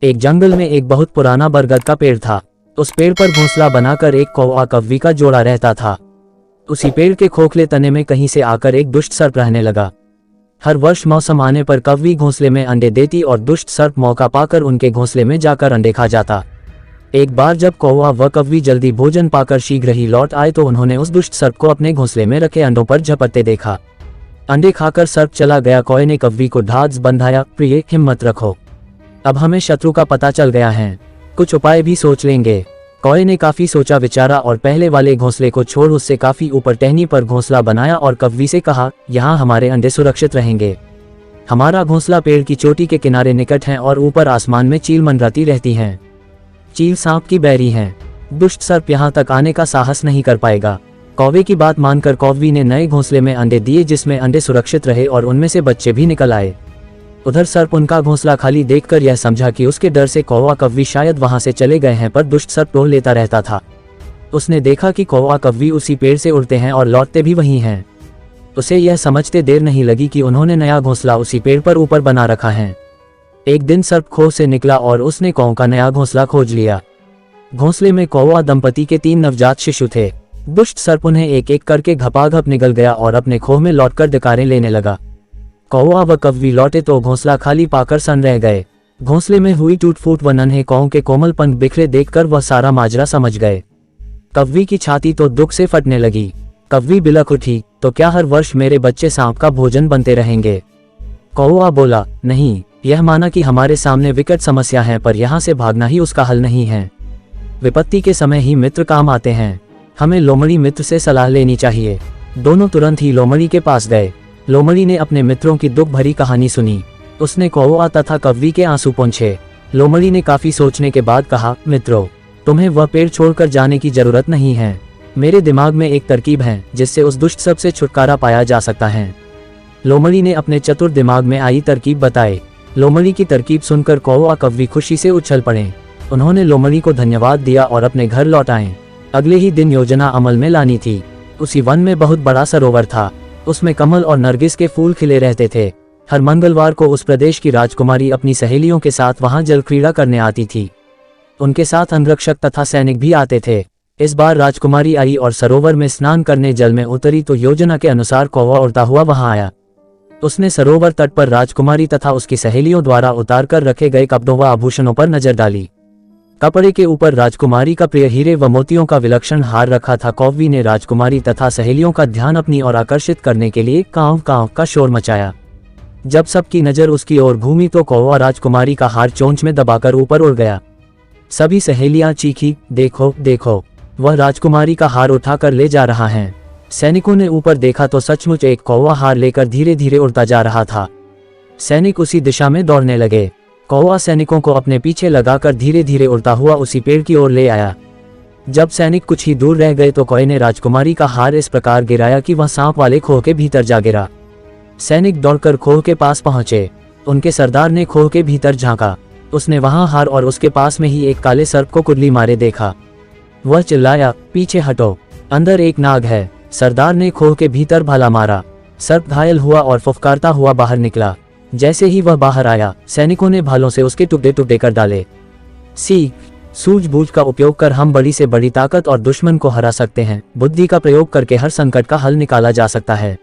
एक जंगल में एक बहुत पुराना बरगद का पेड़ था। उस पेड़ पर घोंसला बनाकर एक कौवा कौवी का जोड़ा रहता था। उसी पेड़ के खोखले तने में कहीं से आकर एक दुष्ट सर्प रहने लगा। हर वर्ष मौसम आने पर कौवी घोंसले में अंडे देती और दुष्ट सर्प मौका पाकर उनके घोंसले में जाकर अंडे खा जाता। एक बार जब कौवा व कौवी जल्दी भोजन पाकर शीघ्र ही लौट आए तो उन्होंने उस दुष्ट सर्प को अपने घोंसले में रखे अंडों पर झपटते देखा। अंडे खाकर सर्प चला गया। कौवे ने कौवी को ढांढस बंधाया, प्रिय हिम्मत रखो, अब हमें शत्रु का पता चल गया है, कुछ उपाय भी सोच लेंगे। कौवे ने काफी सोचा विचारा और पहले वाले घोंसले को छोड़ उससे काफी ऊपर टहनी पर घोंसला बनाया और कौवी से कहा, यहाँ हमारे अंडे सुरक्षित रहेंगे। हमारा घोंसला पेड़ की चोटी के किनारे निकट है और ऊपर आसमान में चील मंडराती रहती हैं। चील सांप की बैरी हैं। दुष्ट सर्प यहाँ तक आने का साहस नहीं कर पाएगा। कौवे की बात मानकर कौवी ने नए घोंसले में अंडे दिए जिसमें अंडे सुरक्षित रहे और उनमें से बच्चे भी निकल आए। उधर सर्प उनका घोंसला खाली देखकर यह समझा कि उसके डर से कौवा कौवी शायद वहां से चले गए हैं, पर दुष्ट सर्प टोल लेता रहता था। उसने देखा कि कौवा कौवी उसी पेड़ से उड़ते हैं और लौटते भी वहीं हैं। उसे यह समझते देर नहीं लगी कि उन्होंने नया घोंसला उसी पेड़ पर ऊपर बना रखा है। एक दिन सर्प खो से निकला और उसने कौवा का नया घोंसला खोज लिया। घोंसले में कौवा दंपति के 3 नवजात शिशु थे। दुष्ट सर्प उन्हें एक एक करके घपाघप निगल गया और अपने खोह में लौटकर डकारें लेने लगा। कौवा व कौवी लौटे तो घोंसला खाली पाकर सन रह गए। घोंसले में हुई टूट फूट व नन्हे कौओं के कोमल पंख बिखरे देखकर वह सारा माजरा समझ गए। कौवी की छाती तो दुख से फटने लगी। कौवी बिलख उठी, तो क्या हर वर्ष मेरे बच्चे सांप का भोजन बनते रहेंगे? कौवा बोला, नहीं, यह माना कि हमारे सामने विकट समस्या है, पर यहाँ से भागना ही उसका हल नहीं है। विपत्ति के समय ही मित्र काम आते हैं। हमें लोमड़ी मित्र से सलाह लेनी चाहिए। दोनों तुरंत ही लोमड़ी के पास गए। लोमड़ी ने अपने मित्रों की दुख भरी कहानी सुनी। उसने कौवा तथा कौवी के आंसू पोंछे। लोमड़ी ने काफी सोचने के बाद कहा, मित्रों, तुम्हें वह पेड़ छोड़कर जाने की जरूरत नहीं है। मेरे दिमाग में एक तरकीब है जिससे उस दुष्ट सर्प से छुटकारा पाया जा सकता है। लोमड़ी ने अपने चतुर दिमाग में आई तरकीब बताई। लोमड़ी की तरकीब सुनकर कौवा कौवी खुशी से उछल पड़े। उन्होंने लोमड़ी को धन्यवाद दिया और अपने घर लौट आए। अगले ही दिन योजना अमल में लानी थी। उसी वन में बहुत बड़ा सरोवर था। उसमें कमल और नरगिस के फूल खिले रहते थे। हर मंगलवार को उस प्रदेश की राजकुमारी अपनी सहेलियों के साथ वहां जल क्रीड़ा करने आती थी। उनके साथ अंगरक्षक तथा सैनिक भी आते थे। इस बार राजकुमारी आई और सरोवर में स्नान करने जल में उतरी तो योजना के अनुसार कौवा उड़ता हुआ वहां आया। उसने सरोवर तट पर राजकुमारी तथा उसकी सहेलियों द्वारा उतार कर रखे गए कपड़ों व आभूषणों पर नजर डाली। कपड़े के ऊपर राजकुमारी का प्रिय हीरे व मोतियों का विलक्षण हार रखा था। कौवी ने राजकुमारी तथा सहेलियों का ध्यान अपनी ओर आकर्षित करने के लिए कांव कांव का शोर मचाया। जब सबकी नजर उसकी ओर घूमी तो कौवा राजकुमारी का हार चोंच में दबाकर ऊपर उड़ गया। सभी सहेलियां चीखी, देखो देखो, वह राजकुमारी का हार उठाकर ले जा रहा है। सैनिकों ने ऊपर देखा तो सचमुच एक कौवा हार लेकर धीरे धीरे उड़ता जा रहा था। सैनिक उसी दिशा में दौड़ने लगे। कौवा सैनिकों को अपने पीछे लगाकर धीरे धीरे उड़ता हुआ उसी पेड़ की ओर ले आया। जब सैनिक कुछ ही दूर रह गए तो कौवे ने राजकुमारी का हार इस प्रकार गिराया कि वह सांप वाले खोह के भीतर जा गिरा। सैनिक दौड़कर खोह के पास पहुंचे। उनके सरदार ने खोह के भीतर झांका। उसने वहां हार और उसके पास में ही एक काले सर्प को कुंडली मारे देखा। वह चिल्लाया, पीछे हटो, अंदर एक नाग है। सरदार ने खोह के भीतर भाला मारा। सर्प घायल हुआ और फुफकारता हुआ बाहर निकला। जैसे ही वह बाहर आया, सैनिकों ने भालों से उसके टुकड़े टुकड़े कर डाले। सीख, सूझबूझ का उपयोग कर हम बड़ी से बड़ी ताकत और दुश्मन को हरा सकते हैं। बुद्धि का प्रयोग करके हर संकट का हल निकाला जा सकता है।